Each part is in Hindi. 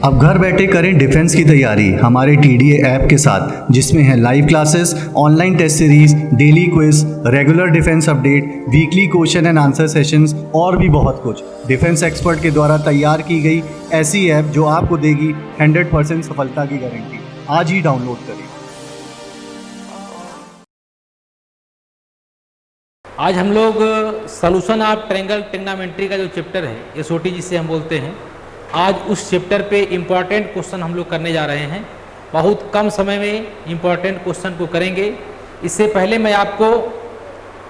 अब घर बैठे करें डिफेंस की तैयारी हमारे टीडीए ऐप के साथ, जिसमें है live classes, online test series, daily quiz, regular defence update, weekly question and answer sessions और भी बहुत कुछ। डिफेंस एक्सपर्ट के द्वारा तैयार की गई ऐसी ऐप जो आपको देगी 100% सफलता की गारंटी। आज ही डाउनलोड करें। आज हम लोग सॉल्यूशन ऑफ ट्रायंगल ट्रिग्नोमेट्री का जो चैप्टर है, एसओटी जिसे हम बोलते हैं, आज उस चैप्टर पे इम्पॉर्टेंट क्वेश्चन हम लोग करने जा रहे हैं। बहुत कम समय में इम्पॉर्टेंट क्वेश्चन को करेंगे। इससे पहले मैं आपको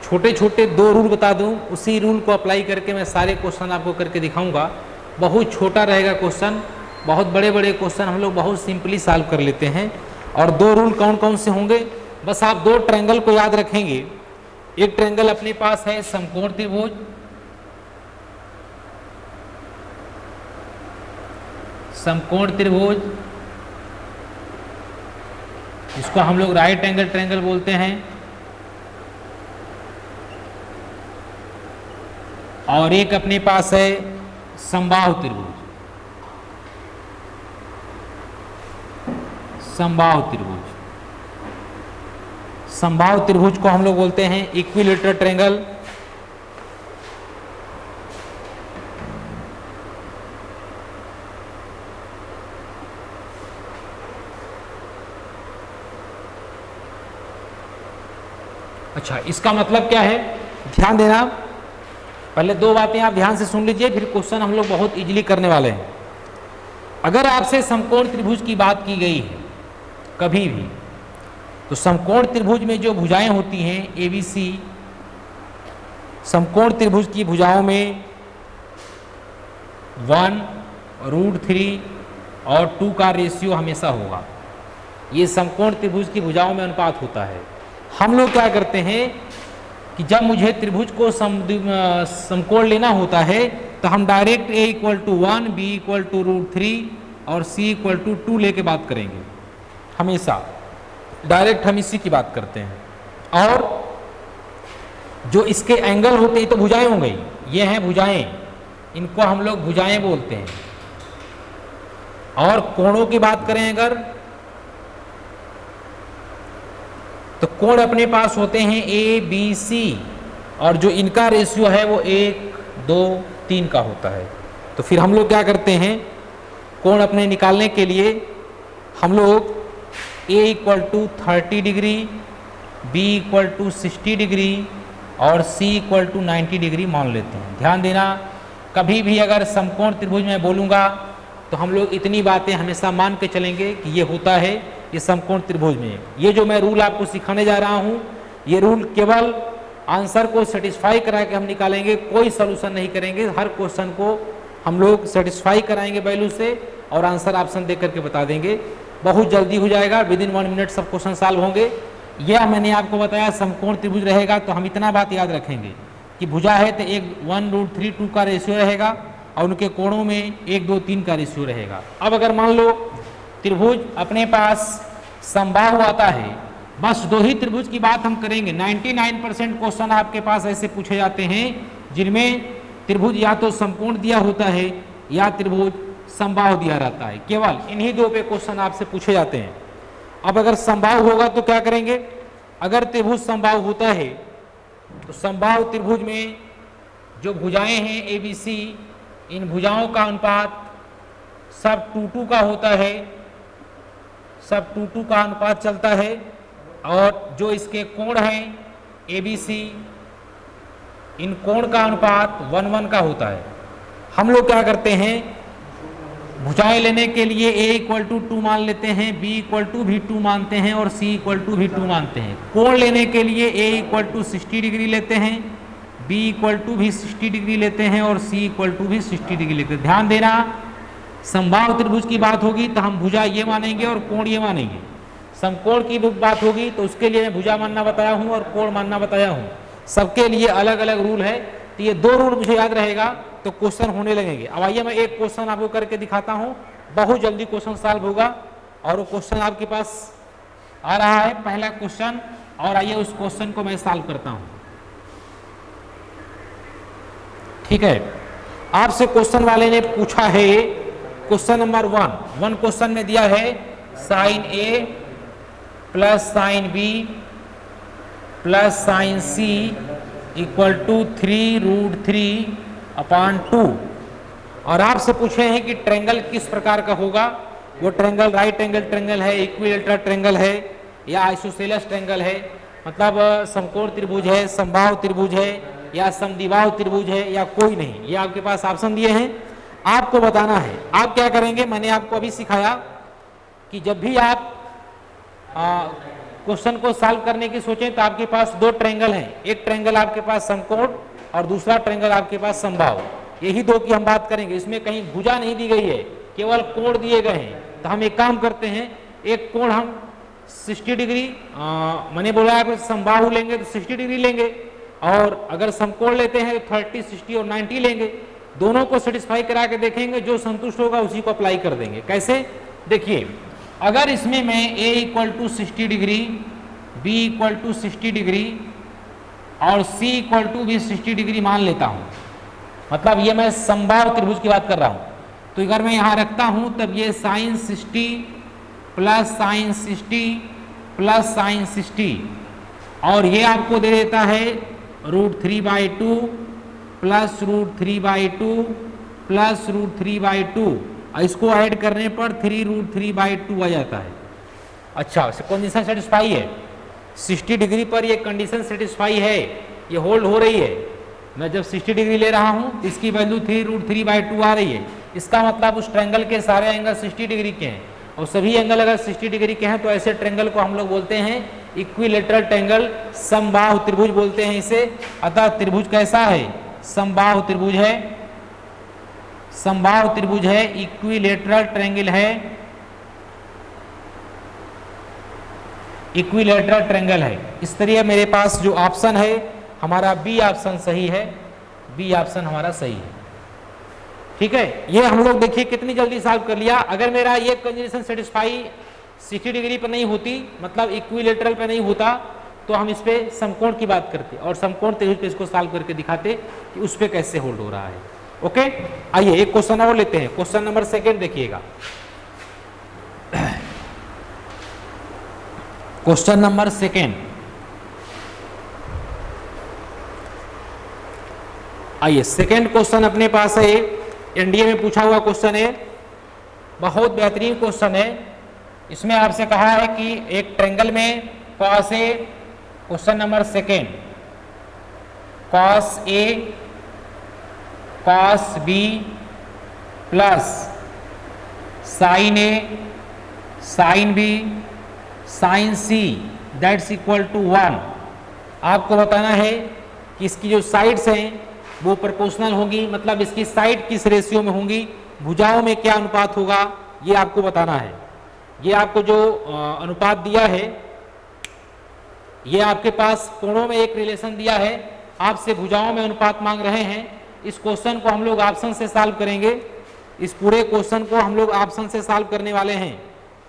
छोटे छोटे 2 रूल बता दूं, उसी रूल को अप्लाई करके मैं सारे क्वेश्चन आपको करके दिखाऊंगा। बहुत छोटा रहेगा क्वेश्चन, बहुत बड़े बड़े क्वेश्चन हम लोग बहुत सिंपली सॉल्व कर लेते हैं। और 2 रूल कौन कौन से होंगे, बस आप 2 ट्रायंगल को याद रखेंगे। एक ट्रायंगल अपने पास है समकोण त्रिभुज, समकोण त्रिभुज, इसको हम लोग राइट एंगल ट्रायंगल बोलते हैं। और एक अपने पास है समबाहु त्रिभुज, समबाहु त्रिभुज। समबाहु त्रिभुज को हम लोग बोलते हैं इक्विलेटरल ट्रायंगल। अच्छा, इसका मतलब क्या है, ध्यान देना। पहले 2 बातें आप ध्यान से सुन लीजिए, फिर क्वेश्चन हम लोग बहुत इजीली करने वाले हैं। अगर आपसे समकोण त्रिभुज की बात की गई है कभी भी, तो समकोण त्रिभुज में जो भुजाएं होती हैं ABC, समकोण त्रिभुज की भुजाओं में 1√3 और 2 का रेशियो हमेशा होगा। ये समकोण त्रिभुज की भुजाओं में अनुपात होता है। हम लोग क्या करते हैं कि जब मुझे त्रिभुज को समकोण लेना होता है तो हम डायरेक्ट A = 1, B = √3 और C = 2 लेके बात करेंगे। हमेशा डायरेक्ट हम इसी की बात करते हैं। और जो इसके एंगल होते हैं तो भुजाएं हो गई, ये हैं भुजाएं, इनको हम लोग भुजाएं बोलते हैं। और कोणों की बात करें अगर, तो कोण अपने पास होते हैं ABC, और जो इनका रेशियो है वो 1, 2, 3 का होता है। तो फिर हम लोग क्या करते हैं, कोण अपने निकालने के लिए हम लोग A = 30 डिग्री, B = 60 डिग्री और C = 90 डिग्री मान लेते हैं। ध्यान देना, कभी भी अगर समकोण त्रिभुज में बोलूँगा तो हम लोग इतनी बातें हमेशा मान के चलेंगे कि ये होता है ये समकोण त्रिभुज में। ये जो मैं रूल आपको सिखाने जा रहा हूँ, ये रूल केवल आंसर को सेटिस्फाई करा के हम निकालेंगे, कोई सोल्यूशन नहीं करेंगे। हर क्वेश्चन को हम लोग सेटिस्फाई कराएंगे वैल्यू से और आंसर ऑप्शन दे करके बता देंगे। बहुत जल्दी हो जाएगा, विदिन 1 मिनट सब क्वेश्चन सॉल्व होंगे। यह मैंने आपको बताया समकोण त्रिभुज रहेगा तो हम इतना बात याद रखेंगे कि भुजा है तो एक 1√3, 2 का रेशियो रहेगा और उनके कोणों में 1, 2, 3 का रेशियो रहेगा। अब अगर मान लो त्रिभुज अपने पास समबाहु आता है, बस 2 ही त्रिभुज की बात हम करेंगे। 99% क्वेश्चन आपके पास ऐसे पूछे जाते हैं जिनमें त्रिभुज या तो समकोण दिया होता है या त्रिभुज समबाहु दिया रहता है। केवल इन्हीं 2 पे क्वेश्चन आपसे पूछे जाते हैं। अब अगर समबाहु होगा तो क्या करेंगे, अगर त्रिभुज समबाहु होता है तो समबाहु त्रिभुज में जो भुजाएं हैं ABC, इन भुजाओं का अनुपात सब 2:2 का होता है, सब 2:2 का अनुपात चलता है। और जो इसके कोण हैं ABC, इन कोण का अनुपात 1:1 का होता है। हम लोग क्या करते हैं, भुजाएं लेने के लिए A = 2 मान लेते हैं, B = भी 2 मानते हैं और C = भी 2 मानते हैं। कोण लेने के लिए A = 60 डिग्री लेते हैं, B = भी 60 डिग्री लेते हैं और C = भी 60 डिग्री लेते हैं। ध्यान देना, समबाहु त्रिभुज की बात होगी तो हम भुजा ये मानेंगे और कोण ये मानेंगे। समकोण की बात होगी तो उसके लिए मैं भुजा मानना बताया हूँ और कोण मानना बताया हूँ। सबके लिए अलग अलग रूल है, तो ये 2 रूल मुझे याद रहेगा तो क्वेश्चन होने लगेंगे। अब आइए मैं एक क्वेश्चन आपको करके दिखाता हूँ, बहुत जल्दी क्वेश्चन सॉल्व होगा और वो क्वेश्चन आपके पास आ रहा है, पहला क्वेश्चन। और आइए उस क्वेश्चन को मैं सॉल्व करता हूँ। ठीक है, आपसे क्वेश्चन वाले ने पूछा है क्वेश्चन नंबर 1 क्वेश्चन में दिया है sine A plus sine B plus sine C equal to 3√3/2 और आपसे पूछे हैं कि ट्रायंगल किस प्रकार का होगा। वो ट्रायंगल राइट एंगल ट्रायंगल है, इक्विलेटरल ट्रायंगल है या आइसोसेलेस ट्रायंगल है, मतलब समकोण त्रिभुज है, समबाहु त्रिभुज है या समद्विबाहु त्रिभुज है या कोई नहीं। ये आपके पास ऑप्शन दिए हैं, आपको बताना है। आप क्या करेंगे, मैंने आपको अभी सिखाया कि जब भी आप क्वेश्चन को सॉल्व करने की सोचें तो आपके पास दो ट्रायंगल हैं, एक ट्रायंगल आपके पास समकोण और दूसरा ट्रायंगल आपके पास समबाहु। यही दो की हम बात करेंगे। इसमें कहीं भुजा नहीं दी गई है, केवल कोण दिए गए हैं। तो हम एक काम करते हैं, एक कोण हम 60 डिग्री मैंने बोला है समबाहु लेंगे तो 60 डिग्री लेंगे, और अगर समकोण लेते हैं तो 30, 60 और 90 लेंगे। दोनों को सेटिस्फाई करा के देखेंगे, जो संतुष्ट होगा उसी को अप्लाई कर देंगे। कैसे, देखिए अगर इसमें मैं a equal to 60 degree, b equal to 60 degree और c इक्वल टू भी 60 डिग्री मान लेता हूं, मतलब ये मैं समबाहु त्रिभुज की बात कर रहा हूं। तो अगर मैं यहां रखता हूं तब ये sine 60 plus sine 60 plus sine 60 और ये आपको दे देता है √3/2 प्लस √3/2 प्लस √3/2 और इसको ऐड करने पर 3√3/2 आ जाता है। अच्छा, कंडीशन सेटिस्फाई है, 60 डिग्री पर ये कंडीशन सेटिस्फाई है, ये होल्ड हो रही है। मैं जब 60 डिग्री ले रहा हूं तो इसकी वैल्यू 3√3/2 आ रही है। इसका मतलब उस ट्रायंगल के सारे एंगल 60 डिग्री के हैं, और सभी एंगल अगर 60 डिग्री के हैं तो ऐसे ट्रायंगल को हम लोग बोलते हैं इक्विलेटरल ट्रायंगल, समबाहु त्रिभुज बोलते हैं इसे। अतः त्रिभुज कैसा है, समबाहु त्रिभुज है, समबाहु त्रिभुज है, इक्विलेटरल ट्रायंगल है, इक्विलेटरल ट्रायंगल है। इस तरह मेरे पास जो ऑप्शन है हमारा बी ऑप्शन सही है, बी ऑप्शन हमारा सही है। ठीक है, ये हम लोग देखिए कितनी जल्दी सॉल्व कर लिया। अगर मेरा ये कंडीशन सेटिस्फाई 60 डिग्री पर नहीं होती, मतलब इक्विलेटरल पे नहीं होता, तो हम इस पे समकोण की बात करते और समकोण त्रिभुज पे इसको सॉल्व करके दिखाते कि उस पे कैसे होल्ड हो रहा है। ओके, आइए एक क्वेश्चन और लेते हैं। क्वेश्चन नंबर 2 देखिएगा। क्वेश्चन नंबर 2, आइए सेकेंड क्वेश्चन अपने पास है, एनडीए में पूछा हुआ क्वेश्चन है, बहुत बेहतरीन क्वेश्चन है। इसमें आपसे कहा है कि एक ट्रायंगल में cos A, question number 2, cos A cos B plus sine A sine B sine C that's equal to 1। आपको बताना है कि इसकी जो साइड्स हैं वो प्रोपोर्शनल होंगी, मतलब इसकी साइड किस रेशियो में होंगी, भुजाओं में क्या अनुपात होगा, ये आपको बताना है। ये आपको जो अनुपात दिया है, ये आपके पास कोणों में एक रिलेशन दिया है, आपसे भुजाओं में अनुपात मांग रहे हैं। इस क्वेश्चन को हम लोग ऑप्शन से सॉल्व करेंगे। इस पूरे क्वेश्चन को हम लोग ऑप्शन से सॉल्व करने वाले हैं।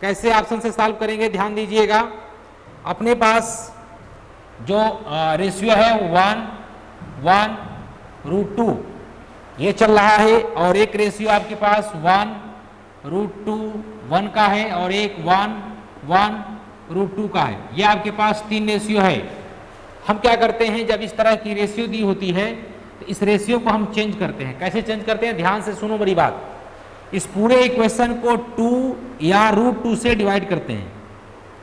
कैसे ऑप्शन से सॉल्व करेंगे, ध्यान दीजिएगा। अपने पास जो रेशियो है 1/√2 ये चल रहा है, और एक रेशियो आपके पास 1/√2 का है और एक 1/√2 का है। ये आपके पास 3 रेशियो है। हम क्या करते हैं, जब इस तरह की रेशियो दी होती है तो इस रेशियो को हम चेंज करते हैं। कैसे चेंज करते हैं, ध्यान से सुनो मेरी बात। इस पूरे इक्वेशन को 2 या √2 से डिवाइड करते हैं।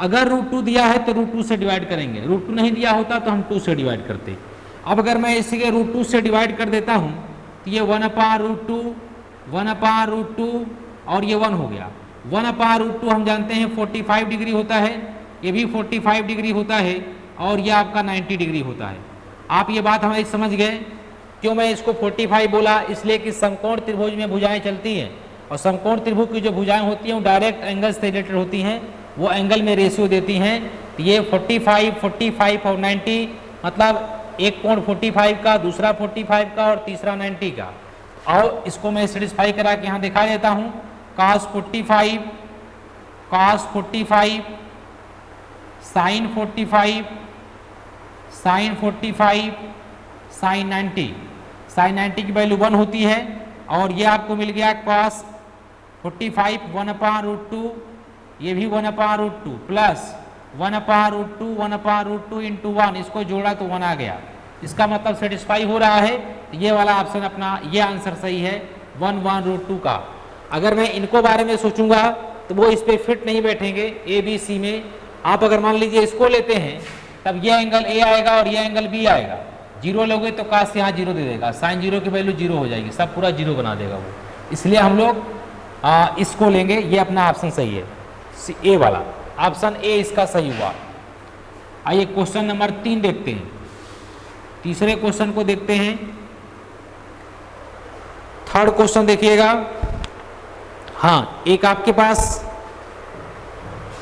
अगर √2 दिया है तो √2 से डिवाइड करेंगे, √2 नहीं दिया होता तो हम 2 से डिवाइड करते। अब अगर मैं इसी के √2 से डिवाइड कर देता हूं तो ये 1/√2 1/√2 और ये 1 हो गया। 1/√2 हम जानते हैं 45 डिग्री होता है, ये भी 45 डिग्री होता है, और ये आपका 90 डिग्री होता है। आप ये बात हमारी समझ गए। क्यों मैं इसको 45 बोला, इसलिए कि समकोण त्रिभुज में भुजाएं चलती हैं, और समकोण त्रिभुज की जो भुजाएं होती हैं वो डायरेक्ट एंगल से रिलेटेड होती हैं, वो एंगल में रेशियो देती हैं। तो ये 45, 45 और 90, मतलब एक कोण 45 का, दूसरा 45 का और तीसरा 90 का। और इसको मैं सेटिस्फाई करा के यहाँ दिखा देता हूँ। cos 45 sin 45 sin 45 sin 90 की वैल्यू 1 होती है, और ये आपको मिल गया cos 45 1/√2, ये भी 1/√2 प्लस 1/√2 1/√2 इंटू 1, इसको जोड़ा तो 1 आ गया। इसका मतलब सेटिस्फाई हो रहा है, तो ये वाला ऑप्शन अपना, ये आंसर सही है 1/√2 का। अगर मैं इनको बारे में सोचूंगा तो वो इस पे फिट नहीं बैठेंगे ए बी सी में। आप अगर मान लीजिए इसको लेते हैं तब ये एंगल ए आएगा और ये एंगल बी आएगा। जीरो लोगे तो काश यहाँ जीरो दे देगा, साइन जीरो की वैल्यू जीरो हो जाएगी, सब पूरा जीरो बना देगा वो। इसलिए हम लोग इसको लेंगे, ये अपना ऑप्शन सही है ए वाला, ऑप्शन ए इसका सही हुआ। आइए क्वेश्चन नंबर 3 देखते हैं। तीसरे क्वेश्चन को देखते हैं। थर्ड क्वेश्चन देखिएगा। हाँ, एक आपके पास,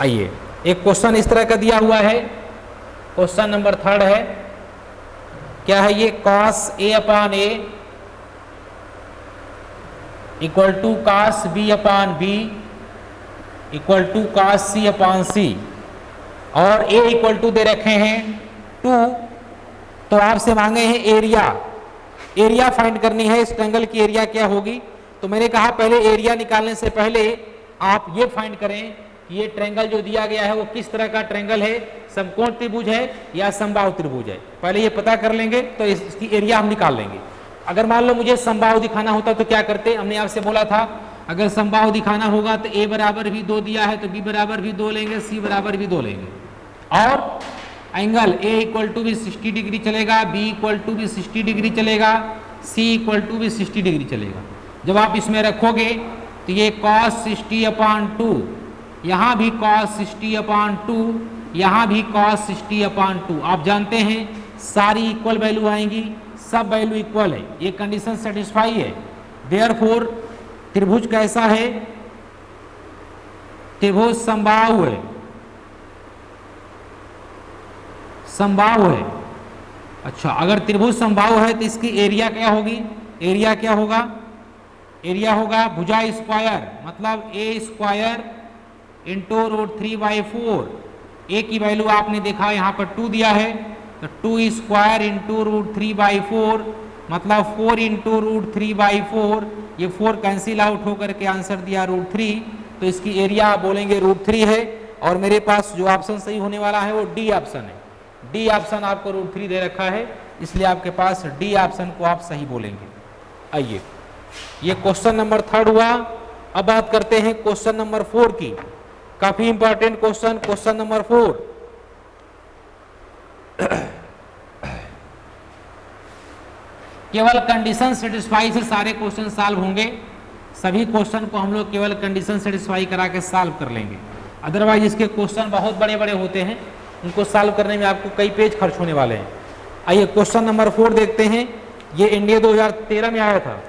आइए एक क्वेश्चन इस तरह का दिया हुआ है। क्वेश्चन नंबर 3 है, क्या है ये, cos a/a equal to cos b/b equal to cos c/c और a इक्वल टू दे रखे हैं 2। तो आपसे मांगे हैं एरिया, एरिया फाइंड करनी है। इस ट्रायंगल की एरिया क्या होगी? तो मैंने कहा पहले एरिया निकालने से पहले आप ये फाइंड करें कि ये ट्रायंगल जो दिया गया है वो किस तरह का ट्रायंगल है, समकोण त्रिभुज है या समबाहु त्रिभुज है। पहले ये पता कर लेंगे तो इसकी एरिया हम निकाल लेंगे। अगर मान लो मुझे समबाहु दिखाना होता तो क्या करते, हमने आपसे बोला था अगर समबाहु दिखाना होगा तो a बराबर भी 2 दिया है तो b बराबर भी 2 लेंगे, c बराबर भी 2 लेंगे और एंगल a इक्वल टू भी 60 डिग्री चलेगा, b इक्वल टू भी 60 डिग्री चलेगा, c इक्वल टू भी 60 डिग्री चलेगा। जब आप इसमें रखोगे तो ये cos 60/2, यहाँ भी cos 60/2, यहाँ भी cos 60/2। आप जानते हैं सारी इक्वल वैल्यू आएंगी, सब वैल्यू इक्वल है, ये कंडीशन सेटिस्फाई है। देयरफॉर त्रिभुज कैसा है? त्रिभुज समबाहु है, समबाहु है। अच्छा, अगर त्रिभुज समबाहु है तो इसकी एरिया क्या होगी? एरिया क्या होगा? एरिया होगा भुजा स्क्वायर, मतलब ए स्क्वायर इंटू √3/4। ए की वैल्यू आपने देखा यहाँ पर 2 दिया है तो 2 स्क्वायर इंटू √3/4 मतलब 4 इंटू √3/4। ये 4 कैंसिल आउट होकर के आंसर दिया √3, तो इसकी एरिया आप बोलेंगे √3 है। और मेरे पास जो ऑप्शन सही होने वाला है वो डी ऑप्शन है। डी ऑप्शन आपको √3 दे रखा है, इसलिए आपके पास डी ऑप्शन को आप सही बोलेंगे। आइए, ये क्वेश्चन नंबर 3 हुआ। अब बात करते हैं क्वेश्चन नंबर 4 की। काफी इंपॉर्टेंट क्वेश्चन, क्वेश्चन नंबर 4। केवल कंडीशन सेटिस्फाई से सारे क्वेश्चन सॉल्व होंगे। सभी क्वेश्चन को हम लोग केवल कंडीशन सेटिस्फाई करा के सॉल्व कर लेंगे। अदरवाइज इसके क्वेश्चन बहुत बड़े बड़े होते हैं, उनको सॉल्व करने में आपको कई पेज खर्च होने वाले हैं। आइए क्वेश्चन नंबर 4 देखते हैं। ये इंडिया 2013 में आया था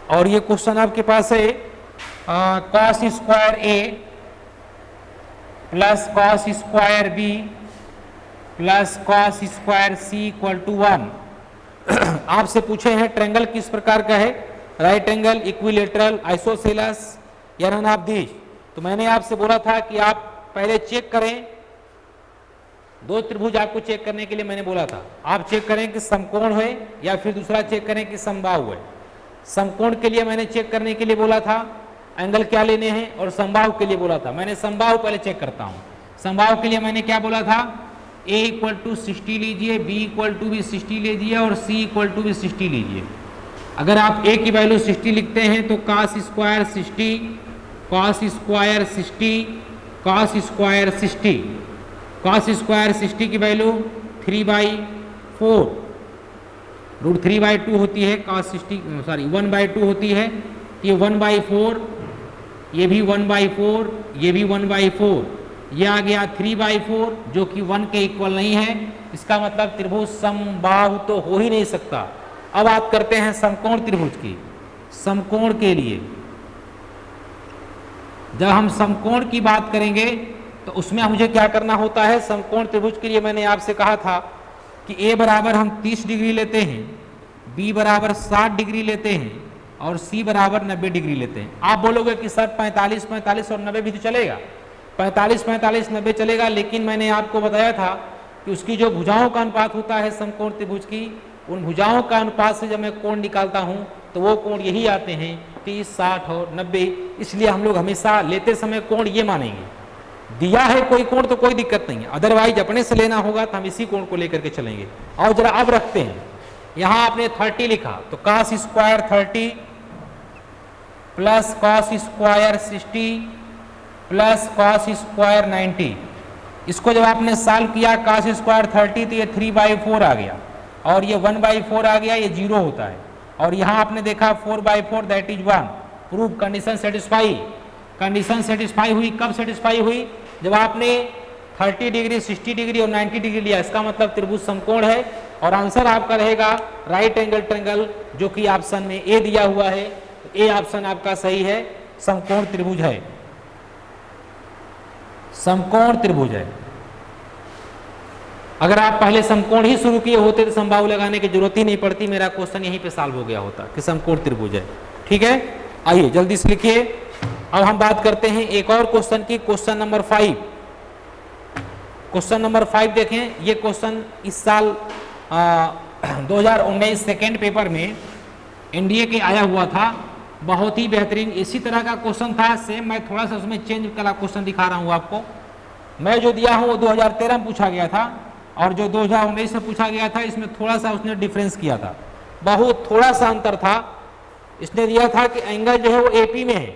और ये क्वेश्चन आपके पास है cos square a plus cos square b plus cos square c equal to 1। आपसे पूछे हैं ट्रायंगल किस प्रकार का है, राइट एंगल, इक्विलेटरल, आइसोसेलेस या नन ऑफ दीज। तो मैंने आपसे बोला था कि आप पहले चेक करें, 2 त्रिभुज आपको चेक करने के लिए मैंने बोला था। आप चेक करें कि समकोण है या फिर दूसरा चेक करें कि समबाहु है। समकोण के लिए मैंने चेक करने के लिए बोला था एंगल क्या लेने हैं, और समबाहु के लिए बोला था मैंने समबाहु पहले चेक करता हूं। समबाहु के लिए मैंने क्या बोला था, a इक्वल टू 60 लीजिए, b इक्वल टू भी 60 लीजिए और c इक्वल टू भी 60 लीजिए। अगर आप a की वैल्यू 60 लिखते हैं तो cos square 60, cos square 60, cos square 60, cos square 60 की वैल्यू 3/4 √3/2 होती है, cos 60 सॉरी 1/2 होती है। ये 1/4, ये भी 1/4, ये भी 1/4, ये आ गया 3/4 जो कि 1 के इक्वल नहीं है। इसका मतलब त्रिभुज समबाहु तो हो ही नहीं सकता। अब बात करते हैं समकोण त्रिभुज की। समकोण के लिए जब हम समकोण की बात करेंगे तो उसमें मुझे क्या करना होता है, समकोण त्रिभुज के लिए मैंने आपसे कहा था कि a बराबर हम 30 डिग्री लेते हैं, b बराबर 60 डिग्री लेते हैं और c बराबर 90 डिग्री लेते हैं। आप बोलोगे कि सर 45, 45 और 90 भी तो चलेगा, 45, 45, 90 चलेगा, लेकिन मैंने आपको बताया था कि उसकी जो भुजाओं का अनुपात होता है समकोण त्रिभुज की, उन भुजाओं का अनुपात से जब मैं कोण निकालता हूं तो तो वो कोण यही आते हैं 30, 60 और 90। इसलिए हम लोग हमेशा लेते समय कोण ये मानेंगे, दिया है कोई कोण तो कोई दिक्कत नहीं है, अदरवाइज अपने से लेना होगा तो हम इसी कोण को लेकर के चलेंगे। और जरा अब रखते हैं, यहां आपने 30 लिखा तो cos square 30 plus cos square 60 plus cos square 90। इसको जब आपने सॉल्व किया cos स्क्वायर 30 तो ये 3/4 आ गया और ये 1/4 आ गया, ये 0 होता है। और यहाँ आपने देखा 4/4 that is 1। Prove condition satisfy. Condition satisfy हुई कब सेटिस्फाई हुई? जब आपने 30 डिग्री 60 डिग्री और 90 डिग्री लिया, इसका मतलब त्रिभुज समकोण है। और आंसर आपका रहेगा राइट एंगल ट्रायंगल, जो कि ऑप्शन में ए दिया हुआ है। ए ऑप्शन आपका सही है, समकोण त्रिभुज है, समकोण त्रिभुज है। अगर आप पहले समकोण ही शुरू किए होते तो समबाहु लगाने की जरूरत ही नहीं पड़ती, मेरा क्वेश्चन यहीं पे सॉल्व हो गया होता कि समकोण त्रिभुज है। ठीक है, आइए जल्दी से लिखिए। अब हम बात करते हैं एक और क्वेश्चन की, क्वेश्चन नंबर 5। क्वेश्चन नंबर 5 देखें, ये क्वेश्चन इस साल 2019 सेकेंड पेपर में एनडीए के आया हुआ था, बहुत ही बेहतरीन इसी तरह का क्वेश्चन था। सेम मैं थोड़ा सा उसमें चेंज करा क्वेश्चन दिखा रहा हूँ आपको। मैं जो दिया हूँ वो 2013 में पूछा गया था और जो 2019 में पूछा गया था इसमें थोड़ा सा उसने डिफरेंस किया था, बहुत थोड़ा सा अंतर था। इसने दिया था कि एंगल जो है वो एपी में है।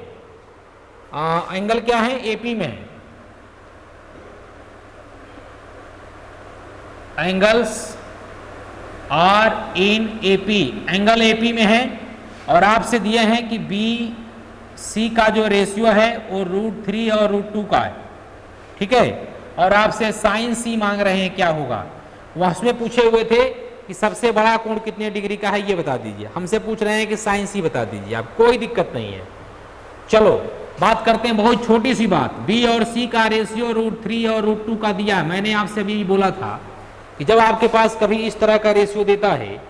एंगल क्या है? एपी में है। Angles are in AP, angle AP में है। और आपसे दिए हैं कि बी सी का जो रेशियो है वो √3 और √2 का है। ठीक है, और आपसे साइन सी मांग रहे हैं क्या होगा। वह उसमें पूछे हुए थे कि सबसे बड़ा कोण कितने डिग्री का है ये बता दीजिए, हमसे पूछ रहे हैं कि साइन सी बता दीजिए आप, कोई दिक्कत नहीं है। चलो बात करते हैं बहुत छोटी सी बात, बी और सी का रेशियो √3 और √2 का दिया। मैंने आपसे अभी बोला था कि जब आपके पास कभी इस तरह का रेशियो देता है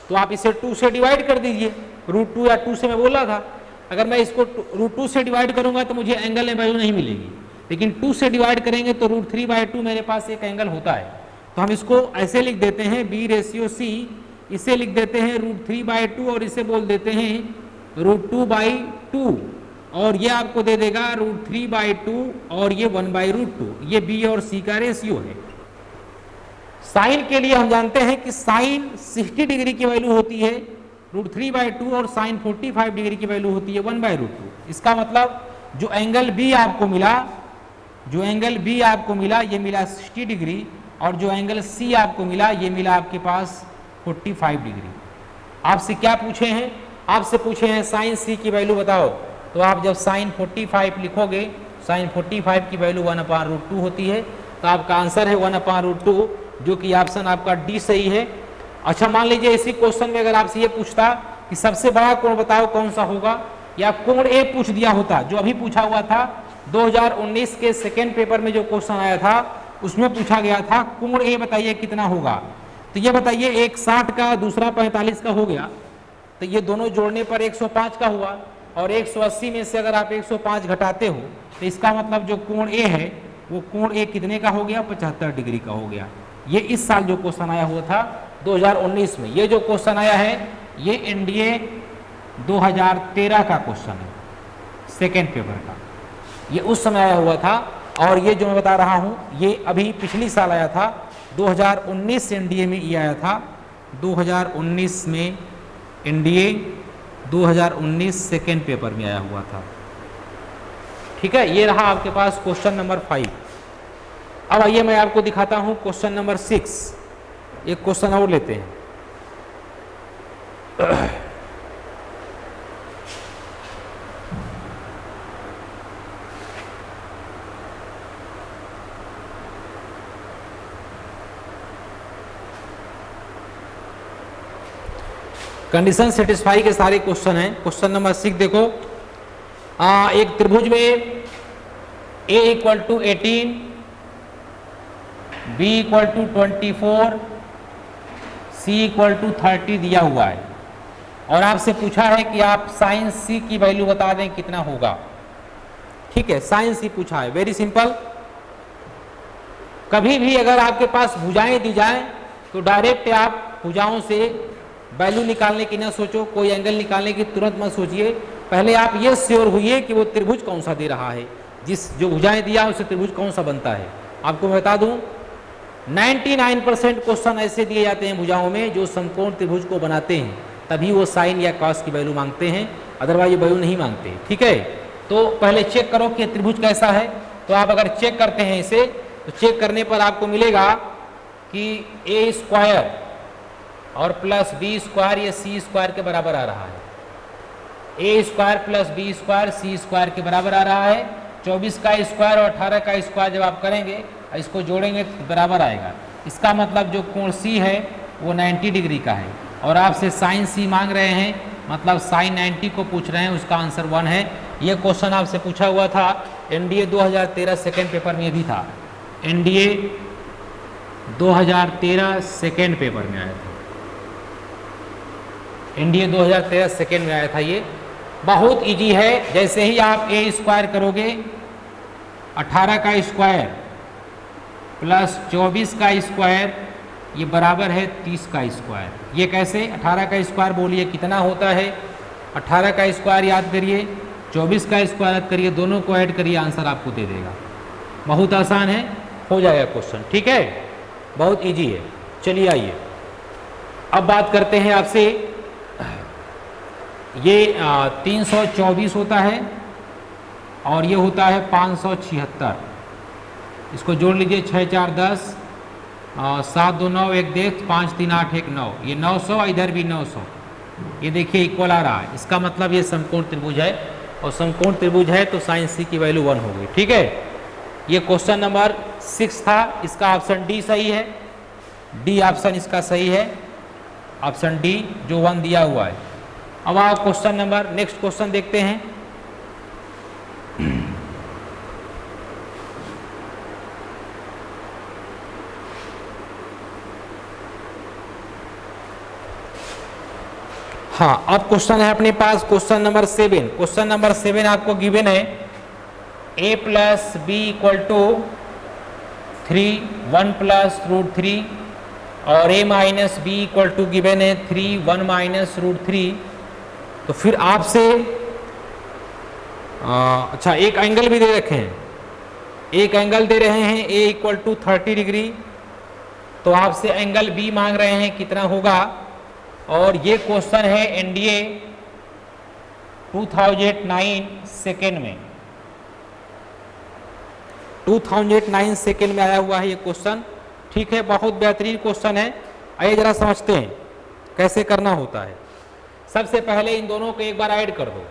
तो आप इसे 2 से डिवाइड कर दीजिए। √2 या 2 से मैं बोला था, अगर मैं इसको √2 से डिवाइड करूंगा तो मुझे एंगल में वैल्यू नहीं मिलेगी, लेकिन 2 से डिवाइड करेंगे तो √3/2 मेरे पास एक एंगल होता है। तो हम इसको ऐसे लिख देते हैं B/C, इसे लिख देते हैं √3/2 और इसे बोल देते हैं √2/2 और ये आपको दे देगा √3/2 और ये 1/√2। ये B और C का रेशियो है। साइन के लिए हम जानते हैं कि साइन 60 डिग्री की वैल्यू होती है √3/2 और साइन 45 डिग्री की वैल्यू होती है 1/√2। इसका मतलब जो एंगल B आपको मिला, जो एंगल B आपको मिला ये मिला 60 डिग्री और जो एंगल C आपको मिला ये मिला आपके पास 45 डिग्री। आपसे क्या पूछे हैं? आपसे पूछे हैं साइन C की वैल्यू बताओ। तो आप जब साइन 45 लिखोगे, साइन 45 की वैल्यू 1/√2 होती है, तो आपका आंसर है 1/√2, जो कि ऑप्शन आपका डी सही है। अच्छा, मान लीजिए इसी क्वेश्चन में अगर आपसे ये पूछता कि सबसे बड़ा कोण बताओ कौन सा होगा, या कोण ए पूछ दिया होता, जो अभी पूछा हुआ था 2019 के सेकेंड पेपर में जो क्वेश्चन आया था उसमें पूछा गया था कोण ए बताइए कितना होगा। तो ये बताइए, एक 60 का दूसरा 45 का हो गया, तो ये दोनों जोड़ने पर 105 का हुआ और 180 में से अगर आप 105 घटाते हो तो इसका मतलब जो कोण ए है वो कोण ए कितने का हो गया? 75 डिग्री का हो गया। ये इस साल जो क्वेश्चन आया हुआ था 2019 में। ये जो क्वेश्चन आया है ये एनडीए 2013 का क्वेश्चन है, सेकेंड पेपर का, ये उस समय आया हुआ था। और ये जो मैं बता रहा हूँ ये अभी पिछली साल आया था, 2019 एनडीए में ये आया था, 2019 में एनडीए 2019 सेकेंड पेपर में आया हुआ था। ठीक है, ये रहा आपके पास क्वेश्चन नंबर 5। अब आइए मैं आपको दिखाता हूँ क्वेश्चन नंबर 6। एक क्वेश्चन और लेते हैं। कंडीशन सेटिस्फाई के सारे क्वेश्चन हैं। क्वेश्चन नंबर 6 देखो, एक त्रिभुज में A = 18, B = 24, C = 30 दिया हुआ है और आपसे पूछा है कि आप साइन C की वैल्यू बता दें कितना होगा। ठीक है, साइन C पूछा है, वेरी सिंपल। कभी भी अगर आपके पास भुजाएं दी जाए तो डायरेक्ट आप भुजाओं से वैल्यू निकालने की ना सोचो, कोई एंगल निकालने की तुरंत मत सोचिए, पहले आप ये श्योर हुइए कि वो त्रिभुज कौन सा दे रहा है, जिस जो भुजाएं दिया उससे त्रिभुज कौन सा बनता है। आपको मैं बता दूं 99% क्वेश्चन ऐसे दिए जाते हैं भुजाओं में जो समकोण त्रिभुज को बनाते हैं, तभी वो साइन या कॉस की वैल्यू मांगते हैं, अदरवाइज ये वैल्यू नहीं मांगते। ठीक है, तो पहले चेक करो कि त्रिभुज कैसा है। तो आप अगर चेक करते हैं इसे, तो चेक करने पर आपको मिलेगा कि ए स्क्वायर और प्लस बी स्क्वायर ये सी स्क्वायर के बराबर आ रहा है। ए स्क्वायर प्लस बी स्क्वायर सी स्क्वायर के बराबर आ रहा है। 24 का स्क्वायर और 18 का स्क्वायर जब आप करेंगे, इसको जोड़ेंगे तो बराबर आएगा। इसका मतलब जो कोण सी है वो 90 डिग्री का है, और आपसे साइन सी मांग रहे हैं, मतलब साइन 90 को पूछ रहे हैं, उसका आंसर 1 है। ये क्वेश्चन आपसे पूछा हुआ था एनडीए 2013 सेकेंड पेपर में भी था, एनडीए 2013 सेकेंड पेपर में आया था, एनडीए 2013 सेकेंड में आया था। ये बहुत इजी है, जैसे ही आप ए स्क्वायर करोगे 18 का स्क्वायर प्लस 24 का स्क्वायर ये बराबर है 30 का स्क्वायर। ये कैसे? 18 का स्क्वायर बोलिए कितना होता है, 18 का स्क्वायर याद करिए, 24 का स्क्वायर याद करिए, दोनों को ऐड करिए, आंसर आपको दे देगा। बहुत आसान है, हो जाएगा क्वेश्चन। ठीक है, बहुत इजी है। चलिए आइए अब बात करते हैं आपसे, ये 324 होता है और ये होता है 576। इसको जोड़ लीजिए, 6 4 10, 7 2 9 1 10, 5 3 8 1 9, ये 900, इधर भी 900, ये देखिए इक्वल आ रहा है। इसका मतलब ये समकोण त्रिभुज है, और समकोण त्रिभुज है तो साइन सी की वैल्यू 1 होगी। ठीक है, ये क्वेश्चन नंबर 6 था, इसका ऑप्शन डी सही है, डी ऑप्शन इसका सही है, ऑप्शन डी जो 1 दिया हुआ है। अब आप क्वेश्चन नंबर नेक्स्ट क्वेश्चन देखते हैं। हाँ, अब क्वेश्चन है अपने पास क्वेश्चन नंबर 7। क्वेश्चन नंबर 7 आपको गिवन है a plus B equal to 3 1 plus root 3 और a minus B equal to given है 3 1 माइनस रूट 3। तो फिर आपसे अच्छा एक एंगल भी दे रखे हैं, एक एंगल दे रहे हैं a इक्वल टू 30 डिग्री, तो आपसे एंगल b मांग रहे हैं कितना होगा। और ये क्वेश्चन है एनडीए 2009 सेकेंड में, 2009 सेकेंड में आया हुआ है ये क्वेश्चन। ठीक है, बहुत बेहतरीन क्वेश्चन है। आइए जरा समझते हैं कैसे करना होता है। सबसे पहले इन दोनों को एक बार ऐड कर दो,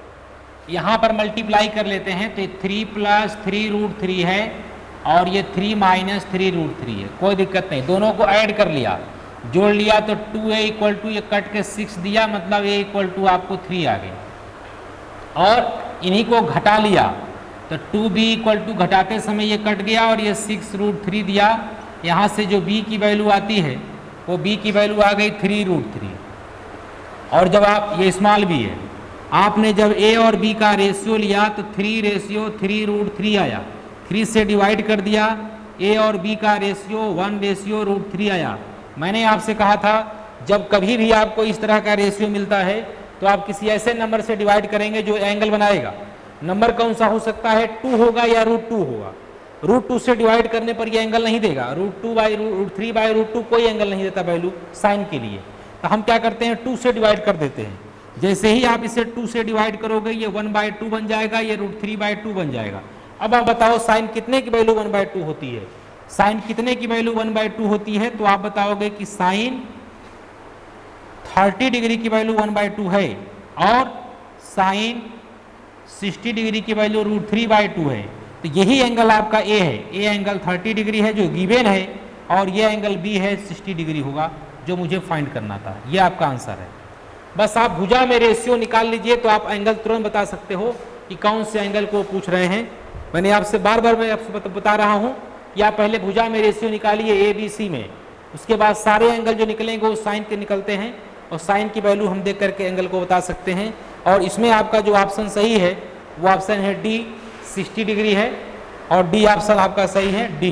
यहाँ पर मल्टीप्लाई कर लेते हैं, तो 3 प्लस 3 रूट 3 है और ये 3 माइनस 3 रूट 3 है, कोई दिक्कत नहीं। दोनों को ऐड कर लिया, जोड़ लिया, तो 2a इक्वल टू ये कट के 6 दिया, मतलब a इक्वल टू आपको 3 आ गई। और इन्हीं को घटा लिया, तो 2b इक्वल टू घटाते समय ये कट गया और ये 6 रूट 3 दिया। यहाँ से जो b की वैल्यू आती है वो b की वैल्यू आ गई 3 रूट 3। और जब आप ये स्मॉल b है, आपने जब a और b का रेशियो लिया तो 3 रेशियो 3 रूट 3 आया, 3 से डिवाइड कर दिया, a और b का रेशियो 1 रेशियो रूट 3 आया। मैंने आपसे कहा था जब कभी भी आपको इस तरह का रेशियो मिलता है तो आप किसी ऐसे नंबर से डिवाइड करेंगे जो एंगल बनाएगा। नंबर कौन सा हो सकता है, 2 होगा या रूट 2 होगा। रूट 2 से डिवाइड करने पर ये एंगल नहीं देगा, root 2 by root 3 by root 2 कोई एंगल नहीं देता वैल्यू साइन के लिए। तो हम क्या करते हैं, 2 से डिवाइड कर देते हैं। जैसे ही आप इसे 2 से डिवाइड करोगे ये 1/2 बन जाएगा, ये रूट 3/2 बन जाएगा। अब आप बताओ साइन कितने की वैल्यू 1/2 होती है, साइन कितने की वैल्यू 1/2 होती है। तो आप बताओगे कि साइन 30 डिग्री की वैल्यू 1/2 है और साइन 60 डिग्री की वैल्यू रूट 3/2 है। तो यही एंगल आपका ए है, ए एंगल 30 डिग्री है जो गिवन है, और ये एंगल बी है 60 डिग्री होगा जो मुझे फाइंड करना था। ये आपका आंसर है। बस आप भुजा में रेशियो निकाल लीजिए तो आप एंगल तुरंत बता सकते हो कि कौन से एंगल को पूछ रहे हैं। मैंने आपसे बार बार मैं आपसे बता रहा हूँ कि आप पहले भुजा में रेशियो निकालिए ए बी सी में, उसके बाद सारे एंगल जो निकलेंगे वो साइन के निकलते हैं, और साइन की वैल्यू हम देख करके एंगल को बता सकते हैं। और इसमें आपका जो ऑप्शन सही है वो ऑप्शन है डी, 60 डिग्री है, और डी ऑप्शन आपका सही है, डी